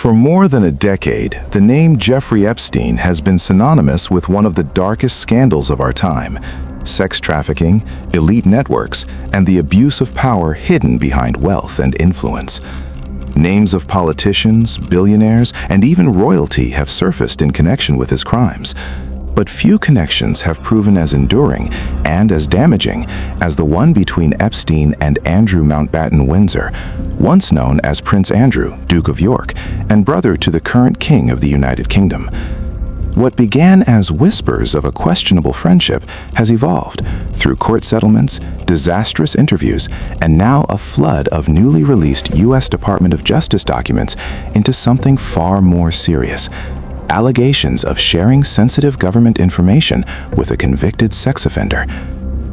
For more than a decade, the name Jeffrey Epstein has been synonymous with one of the darkest scandals of our time: sex trafficking, elite networks, and the abuse of power hidden behind wealth and influence. Names of politicians, billionaires, and even royalty have surfaced in connection with his crimes. But few connections have proven as enduring and as damaging as the one between Epstein and Andrew Mountbatten Windsor, once known as Prince Andrew, Duke of York, and brother to the current King of the United Kingdom. What began as whispers of a questionable friendship has evolved through court settlements, disastrous interviews, and now a flood of newly released U.S. Department of Justice documents into something far more serious: allegations of sharing sensitive government information with a convicted sex offender.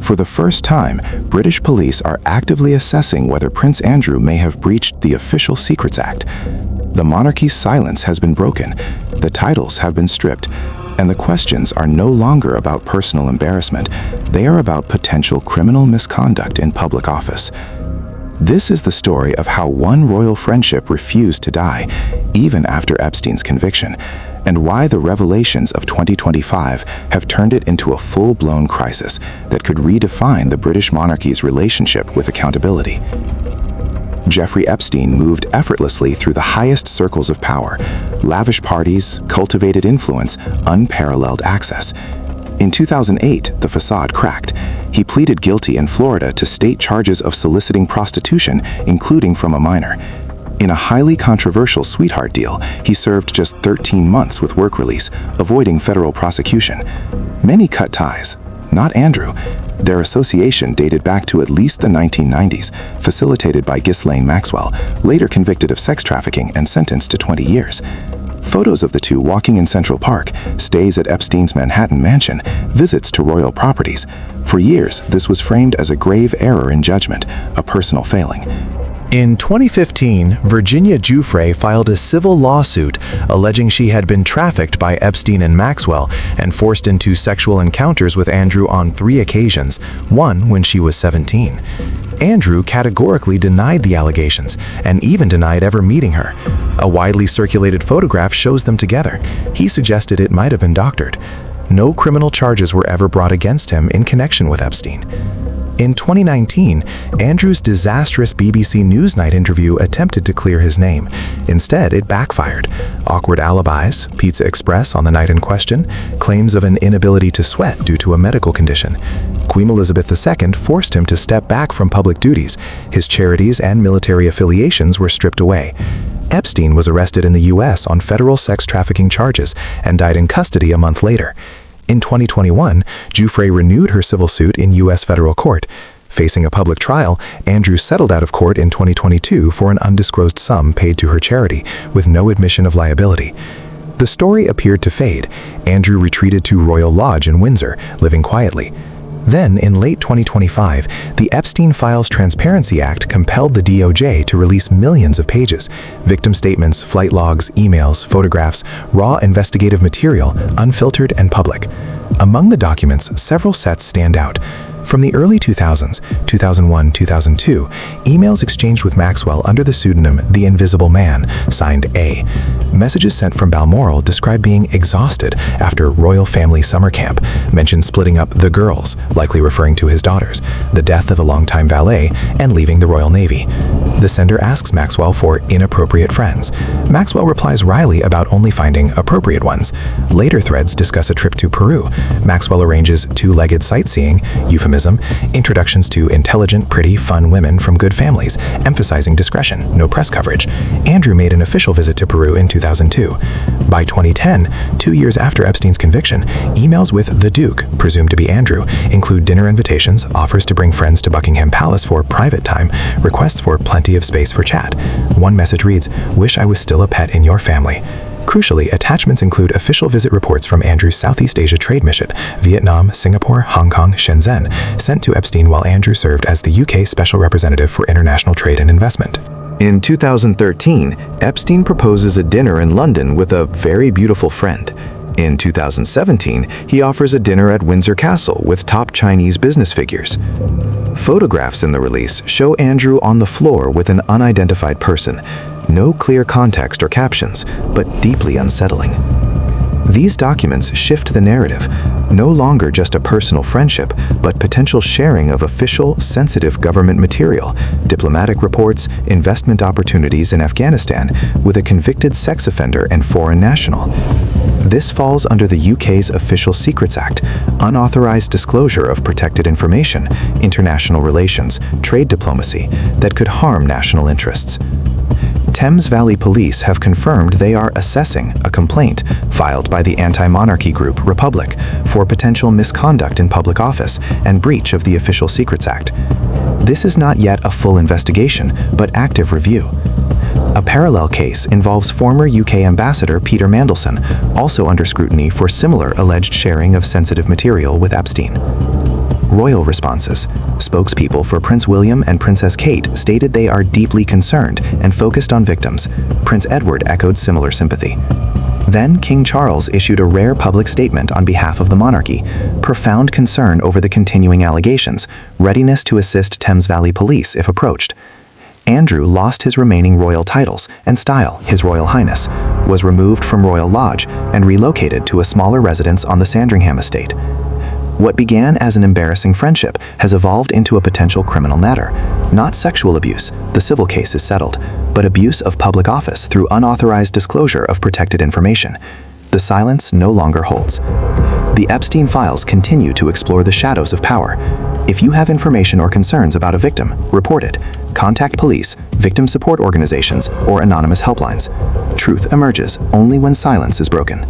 For the first time, British police are actively assessing whether Prince Andrew may have breached the Official Secrets Act. The monarchy's silence has been broken, the titles have been stripped, and the questions are no longer about personal embarrassment. They are about potential criminal misconduct in public office. This is the story of how one royal friendship refused to die, even after Epstein's conviction, and why the revelations of 2025 have turned it into a full-blown crisis that could redefine the British monarchy's relationship with accountability. Jeffrey Epstein moved effortlessly through the highest circles of power: lavish parties, cultivated influence, unparalleled access. In 2008, the facade cracked. He pleaded guilty in Florida to state charges of soliciting prostitution, including from a minor. In a highly controversial sweetheart deal, he served just 13 months with work release, avoiding federal prosecution. Many cut ties, not Andrew. Their association dated back to at least the 1990s, facilitated by Ghislaine Maxwell, later convicted of sex trafficking and sentenced to 20 years. Photos of the two walking in Central Park, stays at Epstein's Manhattan mansion, visits to royal properties. For years, this was framed as a grave error in judgment, a personal failing. In 2015, Virginia Giuffre filed a civil lawsuit alleging she had been trafficked by Epstein and Maxwell and forced into sexual encounters with Andrew on 3 occasions, one when she was 17. Andrew categorically denied the allegations and even denied ever meeting her. A widely circulated photograph shows them together. He suggested it might have been doctored. No criminal charges were ever brought against him in connection with Epstein. In 2019, Andrew's disastrous BBC Newsnight interview attempted to clear his name. Instead, it backfired. Awkward alibis, Pizza Express on the night in question, claims of an inability to sweat due to a medical condition. Queen Elizabeth II forced him to step back from public duties. His charities and military affiliations were stripped away. Epstein was arrested in the U.S. on federal sex trafficking charges and died in custody a month later. In 2021, Giuffre renewed her civil suit in U.S. federal court. Facing a public trial, Andrew settled out of court in 2022 for an undisclosed sum paid to her charity, with no admission of liability. The story appeared to fade. Andrew retreated to Royal Lodge in Windsor, living quietly. Then, in late 2025, the Epstein Files Transparency Act compelled the DOJ to release millions of pages: victim statements, flight logs, emails, photographs, raw investigative material, unfiltered and public. Among the documents, several sets stand out. From the early 2000s, 2001, 2002, emails exchanged with Maxwell under the pseudonym The Invisible Man, signed A. Messages sent from Balmoral describe being exhausted after royal family summer camp, mention splitting up the girls, likely referring to his daughters, the death of a longtime valet, and leaving the Royal Navy. The sender asks Maxwell for inappropriate friends. Maxwell replies wryly about only finding appropriate ones. Later threads discuss a trip to Peru. Maxwell arranges two-legged sightseeing, euphemism, introductions to intelligent, pretty, fun women from good families, emphasizing discretion, no press coverage. Andrew made an official visit to Peru in 2002. By 2010, 2 years after Epstein's conviction, emails with the Duke, presumed to be Andrew, include dinner invitations, offers to bring friends to Buckingham Palace for private time, requests for plenty of space for chat. One message reads, "Wish I was still a pet in your family." Crucially, attachments include official visit reports from Andrew's Southeast Asia trade mission, Vietnam, Singapore, Hong Kong, Shenzhen, sent to Epstein while Andrew served as the UK Special Representative for International Trade and Investment. In 2013, Epstein proposes a dinner in London with a very beautiful friend. In 2017, he offers a dinner at Windsor Castle with top Chinese business figures. Photographs in the release show Andrew on the floor with an unidentified person. No clear context or captions, but deeply unsettling. These documents shift the narrative, no longer just a personal friendship, but potential sharing of official, sensitive government material, diplomatic reports, investment opportunities in Afghanistan with a convicted sex offender and foreign national. This falls under the UK's Official Secrets Act, unauthorized disclosure of protected information, international relations, trade diplomacy that could harm national interests. Thames Valley Police have confirmed they are assessing a complaint filed by the anti-monarchy group Republic for potential misconduct in public office and breach of the Official Secrets Act. This is not yet a full investigation, but active review. A parallel case involves former UK Ambassador Peter Mandelson, also under scrutiny for similar alleged sharing of sensitive material with Epstein. Royal responses. Spokespeople for Prince William and Princess Kate stated they are deeply concerned and focused on victims. Prince Edward echoed similar sympathy. Then King Charles issued a rare public statement on behalf of the monarchy, profound concern over the continuing allegations, readiness to assist Thames Valley Police if approached. Andrew lost his remaining royal titles and style, His Royal Highness, was removed from Royal Lodge and relocated to a smaller residence on the Sandringham estate. What began as an embarrassing friendship has evolved into a potential criminal matter. Not sexual abuse, the civil case is settled, but abuse of public office through unauthorized disclosure of protected information. The silence no longer holds. The Epstein Files continue to explore the shadows of power. If you have information or concerns about a victim, report it. Contact police, victim support organizations, or anonymous helplines. Truth emerges only when silence is broken.